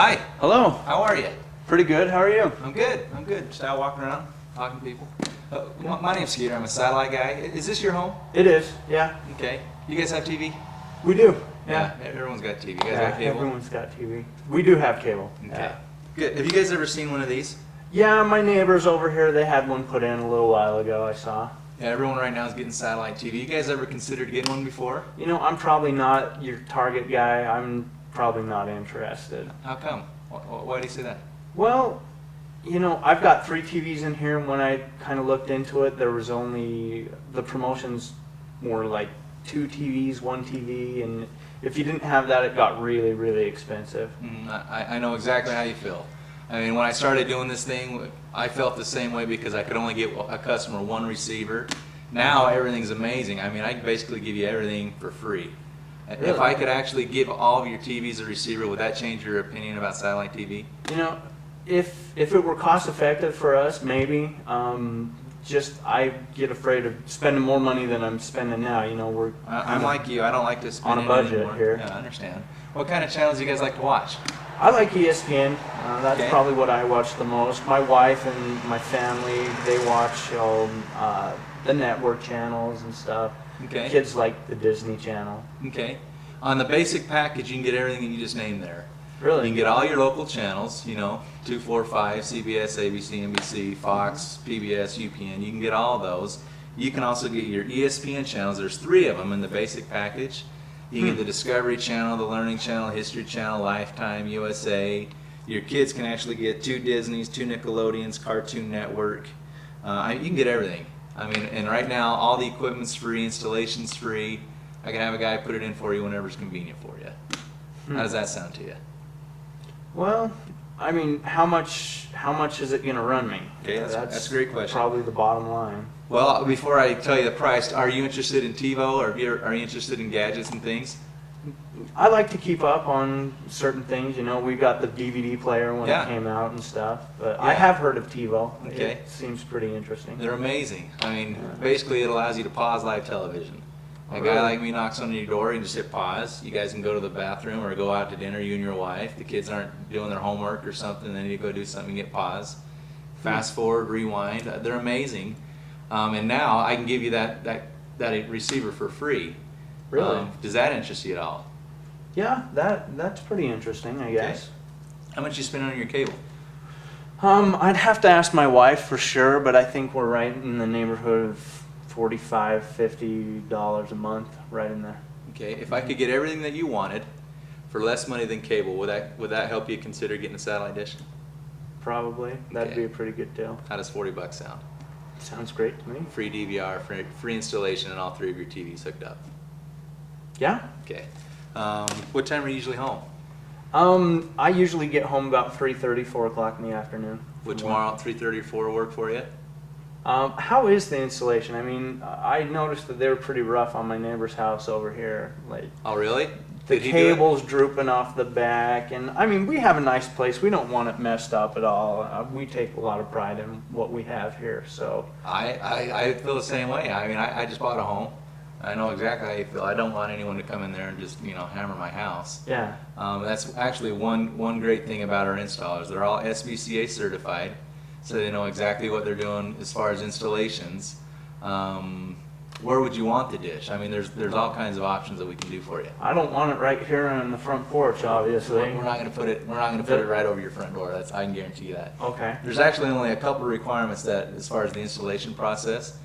Hi. Hello. How are you? Pretty good. How are you? I'm good. I'm good. Just out walking around, talking to people. My name's Skeeter. I'm a satellite guy. Is this your home? It is. Yeah. Okay. You guys have TV? We do. Yeah. Everyone's got TV. You guys Yeah, got cable? everyone's got TV. We do have cable. Okay. Yeah. Good. Have you guys ever seen one of these? Yeah, my neighbors over here, they had one put in a little while ago, I saw. Yeah, everyone right now is getting satellite TV. You guys ever considered getting one before? You know, I'm probably not your target guy. I'm probably not interested. How come? Why do you say that? Well, you know, I've got 3 TVs in here, and when I kind of looked into it, there was only, the promotions were like 2 TVs, 1 TV, and if you didn't have that, it got really, really expensive. I know exactly how you feel. I mean, when I started doing this thing, I felt the same way because I could only get a customer 1 receiver. Now everything's amazing. I mean, I can basically give you everything for free. Really? If I could actually give all of your TVs a receiver, would that change your opinion about satellite TV? You know, if it were cost effective for us, maybe. Just I get afraid of spending more money than I'm spending now. You know, I'm like you. I don't like to spend on a budget anymore. here. Yeah, I understand. What kind of channels do you guys like to watch? I like ESPN. That's Okay. probably what I watch the most. My wife and my family, they watch the network channels and stuff. Okay. Kids like the Disney Channel. Okay. On the basic package, you can get everything that you just named there. Really? You can get all your local channels, you know, 245, CBS, ABC, NBC, Fox, PBS, UPN. You can get all those. You can also get your ESPN channels. There's 3 of them in the basic package. You can get the Discovery Channel, the Learning Channel, History Channel, Lifetime, USA. Your kids can actually get 2 Disneys, 2 Nickelodeons, Cartoon Network. You can get everything. I mean, and right now, all the equipment's free, installation's free. I can have a guy put it in for you whenever it's convenient for you. How does that sound to you? Well, I mean, how much is it going to run me? Okay, that's a great question. Probably the bottom line. Well, before I tell you the price, are you interested in TiVo, or are you interested in gadgets and things? I like to keep up on certain things. You know, we got the DVD player when Yeah. it came out and stuff. But Yeah. I have heard of TiVo. Okay. It seems pretty interesting. They're amazing. I mean, basically it allows you to pause live television. A guy Really? like me knocks on your door, you just hit pause. You guys can go to the bathroom or go out to dinner, you and your wife. The kids aren't doing their homework or something, then you go do something, you get pause. Fast forward, rewind. They're amazing. And now I can give you that receiver for free. Really? Does that interest you at all? Yeah, that's pretty interesting, I guess. How much you spend on your cable? I'd have to ask my wife for sure, but I think we're right in the neighborhood of $45, $50 a month, right in there. Okay, if I could get everything that you wanted for less money than cable, would that help you consider getting a satellite dish? Probably. That'd Okay. be a pretty good deal. How does $40 sound? Sounds great to me. Free DVR, free installation, and all 3 of your TVs hooked up. Yeah. Okay. What time are you usually home? I usually get home about 3:30, 4 o'clock in the afternoon. Would from work. tomorrow at 3:30 or 4 work for you? How is the installation? I mean, I noticed that they were pretty rough on my neighbor's house over here. Like, Oh, really? the Did he do it? cable's drooping off the back, and I mean, we have a nice place. We don't want it messed up at all. We take a lot of pride in what we have here. So, I feel the same way. I mean, I just bought a home. I know exactly how you feel. I don't want anyone to come in there and just, you know, hammer my house. yeah. That's actually one great thing about our installers. They're all SVCA certified, so they know exactly what they're doing as far as installations. Where would you want the dish? I mean, there's all kinds of options that we can do for you. I don't want it right here on the front porch, obviously. We're not going to put it right over your front door. I can guarantee you that. Okay. There's actually only a couple of requirements that, as far as the installation process,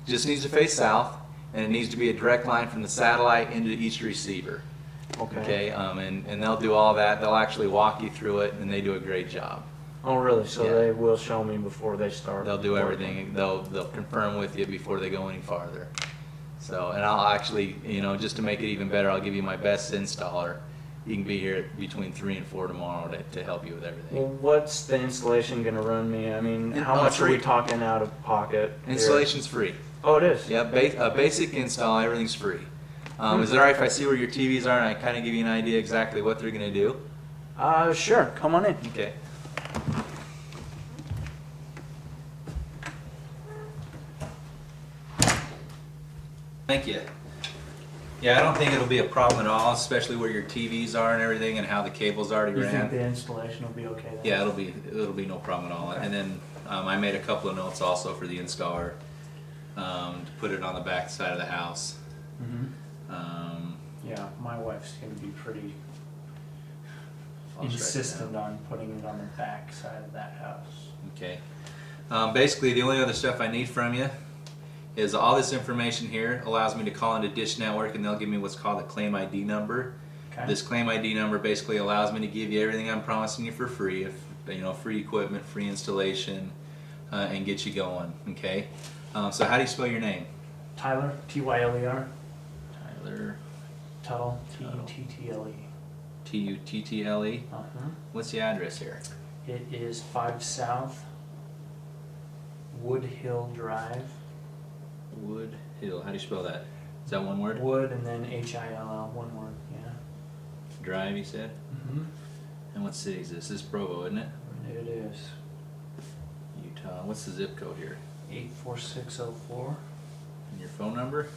it just needs to face south, and it needs to be a direct line from the satellite into each receiver. Okay. Okay, and they'll do all that. They'll actually walk you through it, and they do a great job. Oh, really? So Yeah. they will show me before they start. They'll do everything. They'll confirm with you before they go any farther. So, and I'll actually, you know, just to make it even better, I'll give you my best installer. You can be here between 3 and 4 tomorrow to help you with everything. Well, what's the installation going to run me? I mean, how Oh, much are we free. talking out of pocket? here? Installation's free. Oh, it is? Yeah, a basic install, everything's free. Is it all right if I see where your TVs are and I kind of give you an idea exactly what they're going to do? Sure. Come on in. Okay. Thank you. Yeah, I don't think it'll be a problem at all, especially where your TVs are and everything and how the cable's already You think ran. the installation will be okay then? Yeah, it'll be no problem at all. Okay. And then I made a couple of notes also for the installer to put it on the back side of the house. Mm-hmm. Yeah, my wife's gonna be pretty I'll just write it insistent down. on putting it on the back side of that house. Okay. Basically, the only other stuff I need from you is all this information here allows me to call into Dish Network, and they'll give me what's called a claim ID number. Okay. This claim ID number basically allows me to give you everything I'm promising you for free, if free equipment, free installation, and get you going. Okay. So how do you spell your name? Tyler, Tyler, Tyler. Tuttle, Tuttle. Tuttle. Uh-huh. What's the address here? It is 5 South Wood Hill Drive. Wood Hill. How do you spell that? Is that one word? Wood and then Hill, one word, yeah. Drive, you said? Mm-hmm. And what city is this? This is Provo, isn't it? It is. Utah. What's the zip code here? 84604. And your phone number?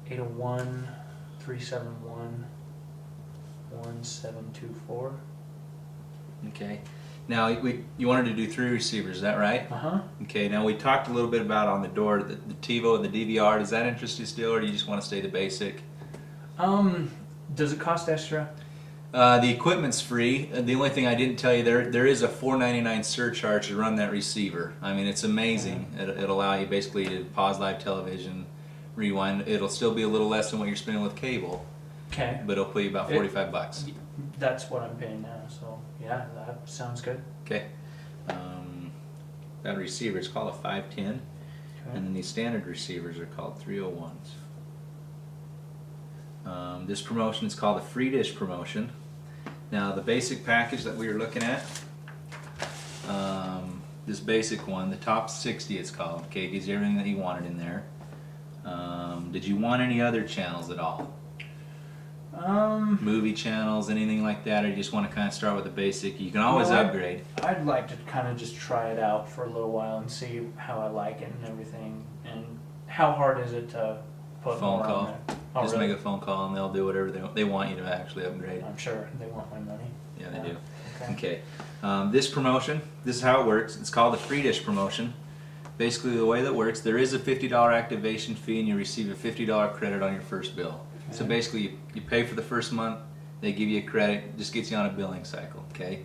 801-371-1724. Okay. Now, you wanted to do 3 receivers, is that right? Uh-huh. Okay, now we talked a little bit about on the door, the TiVo and the DVR. Does that interest you still, or do you just want to stay the basic? Does it cost extra? The equipment's free. The only thing I didn't tell you, there is a $4.99 surcharge to run that receiver. I mean, it's amazing. It'll allow you basically to pause live television, rewind. It'll still be a little less than what you're spending with cable, Okay. but it'll put you about 45 bucks. That's what I'm paying now, so yeah, that sounds good. Okay. That receiver is called a 510, Okay. and then these standard receivers are called 301s. This promotion is called a free dish promotion. Now, the basic package that we were looking at, this basic one, the top 60 it's called, okay, gives you everything that you wanted in there. Did you want any other channels at all? Movie channels, anything like that, or you just want to kind of start with the basic? You can always upgrade. I'd like to kind of just try it out for a little while and see how I like it and everything. And how hard is it to put Phone more call. on there? Oh, Just really? make a phone call and they'll do whatever they want you to actually upgrade. I'm sure they want my money. Yeah, they do. Okay. Okay. This promotion, this is how it works. It's called the free dish promotion. Basically, the way that works, there is a $50 activation fee, and you receive a $50 credit on your first bill. So Okay. basically, you pay for the first month, they give you a credit, it just gets you on a billing cycle. Okay.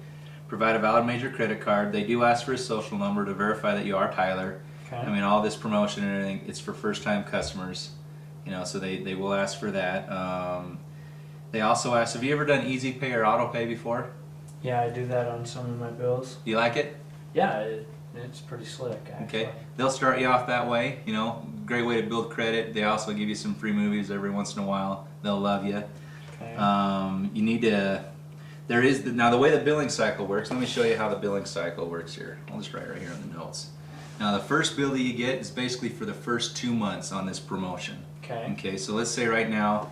Provide a valid major credit card. They do ask for a social number to verify that you are Tyler. Okay. I mean, all this promotion and everything, it's for first-time customers. So they will ask for that. They also ask, have you ever done Easy Pay or Auto Pay before? Yeah, I do that on some of my bills. Do you like it? Yeah, it's pretty slick, actually. Okay. They'll start you off that way, great way to build credit. They also give you some free movies every once in a while. They'll love you. Okay. You need to, now the way the billing cycle works, let me show you how the billing cycle works here. I'll just write right here in the notes. Now the first bill that you get is basically for the first 2 months on this promotion. Okay. Okay, so let's say right now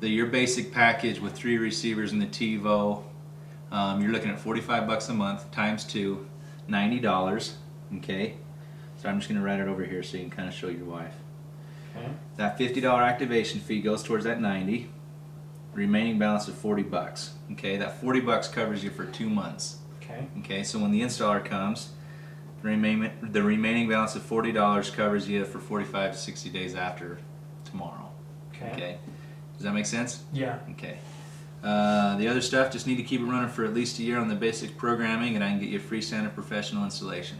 your basic package with 3 receivers and the TiVo, you're looking at $45 a month times 2, $90. Okay, so I'm just going to write it over here so you can kind of show your wife. Okay. That $50 activation fee goes towards that 90. Remaining balance of $40. Okay, that $40 covers you for 2 months. Okay. Okay, so when the installer comes, the remaining balance of $40 covers you for 45 to 60 days after tomorrow. Okay. Okay, does that make sense? Yeah. Okay. The other stuff, just need to keep it running for at least a year on the basic programming, and I can get you a free standard professional installation.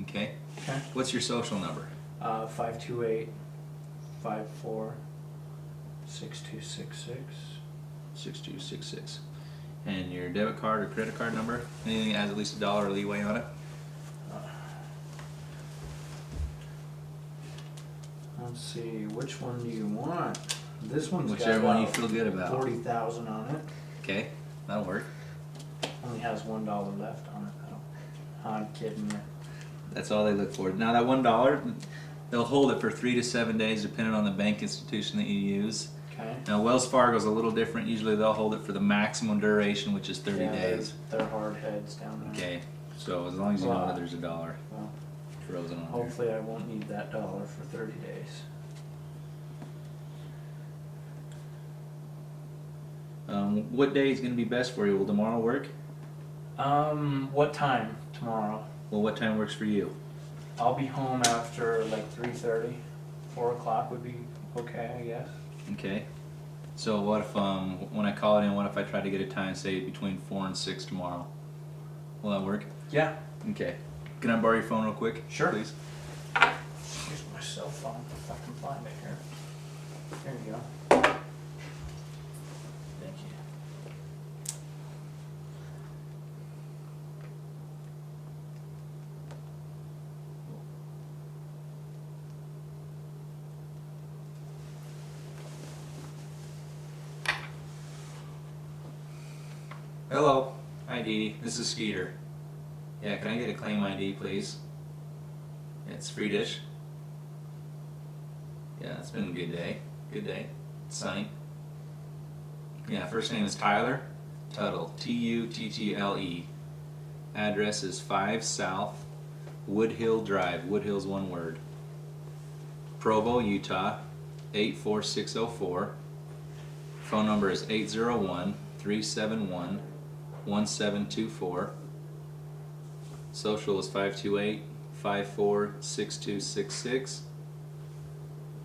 Okay. Okay. What's your social number? 528-54-6266. 6266. And your debit card or credit card number? Anything that has at least $1 leeway on it? Let's see, which one do you want? This one's Whichever got one you about feel good about. 40,000 on it. Okay, that'll work. Only has $1 left on it though. I'm kidding you. That's all they look for. Now that $1, they'll hold it for 3 to 7 days depending on the bank institution that you use. Okay. Now Wells Fargo's a little different. Usually they'll hold it for the maximum duration, which is 30 Yeah, days. They're hard heads down there. Okay, so as long as you know that there's $1 Well, frozen on there. hopefully I won't need that dollar for 30 days. What day is going to be best for you? Will tomorrow work? What time tomorrow? Well, what time works for you? I'll be home after like 3:30. 4 o'clock would be okay, I guess. Okay. So what if when I call it in, what if I try to get a time, say between 4 and 6 tomorrow? Will that work? Yeah. Okay. Can I borrow your phone real quick? Sure. Please. Here's my cell phone if I can find it here. There you go. Thank you. Hello. Hi, Dee Dee. This is Skeeter. Yeah, can I get a claim ID, please? Yeah, it's free dish. Yeah, it's been a good day. Good day. It's sunny. Yeah, first name is Tyler Tuttle. Tuttle. Address is 5 South Woodhill Drive. Woodhill's one word. Provo, Utah 84604. Phone number is 801-371-1724. Social is 528-546266.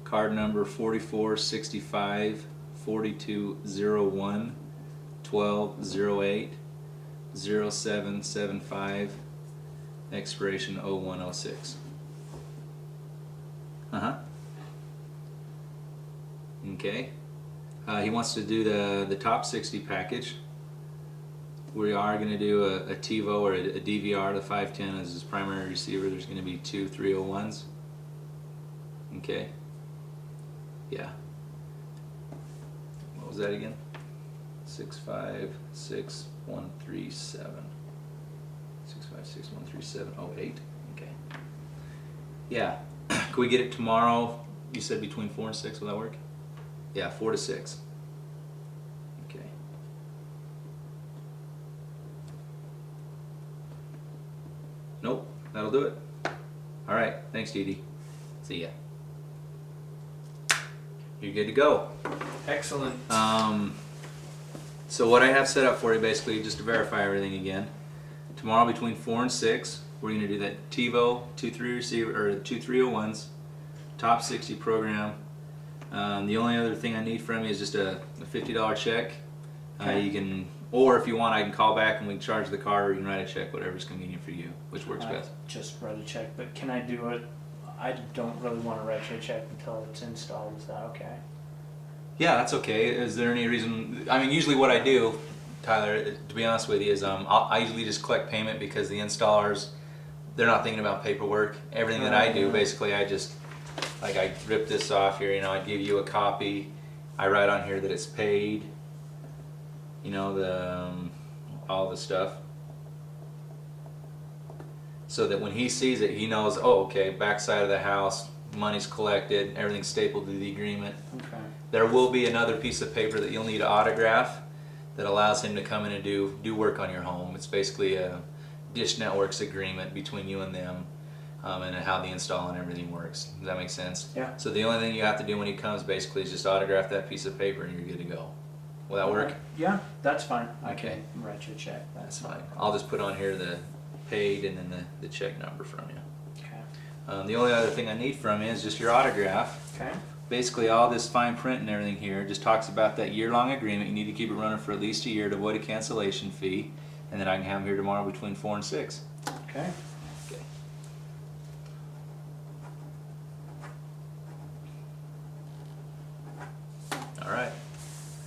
Card number 4465-4201-1208-0775. Expiration 0106. Okay. He wants to do the top 60 package. We are going to do a TiVo or a DVR. The 510 as his primary receiver. There's going to be 2 301s. Okay. Yeah. What was that again? 656137. 65613708. Okay. Yeah. Can we get it tomorrow? You said between 4 and 6. Will that work? Yeah, 4 to 6. Okay. Nope, that'll do it. All right, thanks, Dee Dee. See ya. You're good to go. Excellent. So what I have set up for you, basically, just to verify everything again. Tomorrow between 4 and 6, we're going to do that TiVo 2-3 receiver or 2 301s, top 60 program. The only other thing I need from you is just a $50 check. Okay. You can, or if you want, I can call back and we can charge the card, or you can write a check, whatever's convenient for you, which works best. Just write a check, but can I do it? I don't really want to write you a check until it's installed. Is that okay? Yeah, that's okay. Is there any reason? I mean, usually what I do, Tyler, to be honest with you, is I usually just collect payment because the installers, they're not thinking about paperwork. Everything that I do, basically, I just, like, I rip this off here, you know, I give you a copy. I write on here that it's paid, you know, all the stuff. So that when he sees it, he knows, oh, okay, backside of the house, money's collected, everything's stapled to the agreement. Okay. There will be another piece of paper that you'll need to autograph that allows him to come in and do work on your home. It's basically a Dish Network's agreement between you and them, and how the install and everything works. Does that make sense? Yeah. So the only thing you have to do when he comes basically is just autograph that piece of paper and you're good to go. Will that work? Yeah, that's fine. I Okay. can write you a check. That's fine. I'll just put on here the paid and then the check number from you. Okay. The only other thing I need from you is just your autograph. Okay. Basically, all this fine print and everything here just talks about that year-long agreement. You need to keep it running for at least a year to avoid a cancellation fee, and then I can have them here tomorrow between 4 and 6. Okay. Okay. All right.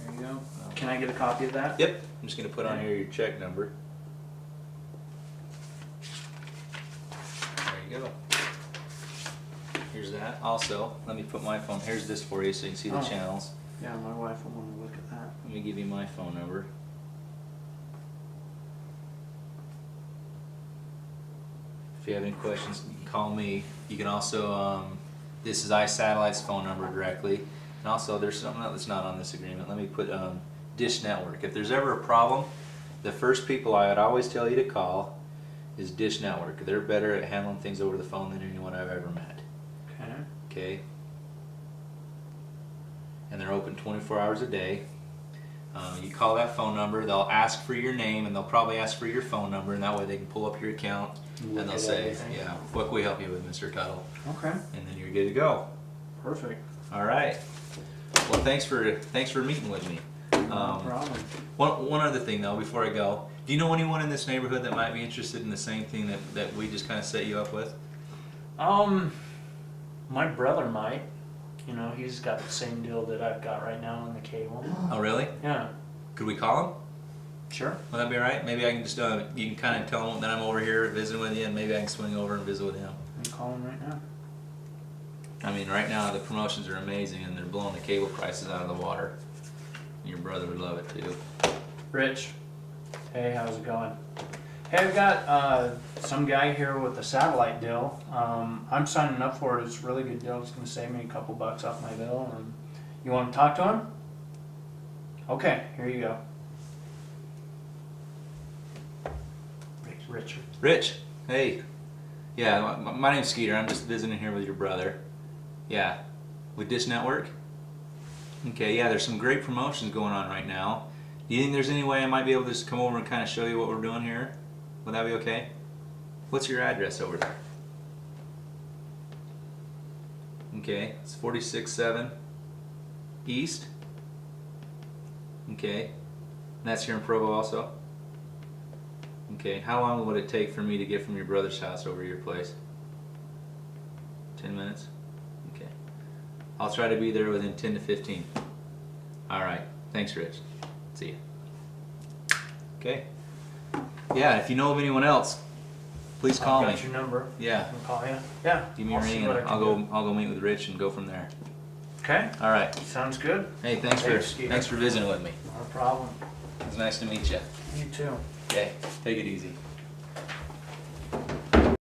There you go. Can I get a copy of that? Yep. I'm just going to put on here your check number. There you go. Here's that. Also, let me put my phone. Here's this for you so you can see the Oh. channels. Yeah, my wife will want to look at that. Let me give you my phone number. If you have any questions, you can call me. You can also, this is iSatellite's phone number directly. And also, there's something that's not on this agreement. Let me put Dish Network. If there's ever a problem, the first people I would always tell you to call is Dish Network. They're better at handling things over the phone than anyone I've ever met. Okay. Okay? And they're open 24 hours a day. You call that phone number, they'll ask for your name, and they'll probably ask for your phone number, and that way they can pull up your account, Look and they'll at say, everything. yeah, what can we help you with, Mr. Tuttle? Okay, And then you're good to go. perfect. All right. Well, thanks for meeting with me. No problem. One other thing though, before I go, do you know anyone in this neighborhood that might be interested in the same thing that we just kind of set you up with? My brother might. You know, he's got the same deal that I've got right now on the cable. Oh, really? Yeah, Could we call him? sure. Will that be all right? Maybe I can just you can kind of tell him that I'm over here visiting with you, and maybe I can swing over and visit with him. I'm calling right now. I mean, right now the promotions are amazing, and they're blowing the cable prices out of the water. Your brother would love it too. Rich, hey, how's it going? Hey, I've got some guy here with a satellite deal. I'm signing up for it. It's a really good deal. It's going to save me a couple bucks off my bill. And you want to talk to him? Okay, here you go. Richard. Rich, hey. Yeah, my name's Skeeter. I'm just visiting here with your brother. Yeah, with Dish Network? Okay, yeah, there's some great promotions going on right now. Do you think there's any way I might be able to just come over and kind of show you what we're doing here? Would that be okay? What's your address over there? Okay, it's 467 East. Okay, and that's here in Provo also? Okay, how long would it take for me to get from your brother's house over to your place? 10 minutes? Okay. I'll try to be there within 10 to 15. All right. Thanks, Rich. See ya. Okay. Yeah, if you know of anyone else, please call I've me. got your number. Yeah, I'll call you. Yeah. give me a I'll see ring what and I can I'll go meet with Rich and go from there. do. Okay. All right. Sounds good. Hey, thanks Skeeter. for visiting with me. No problem. It was nice to meet you. You too. Okay, take it easy.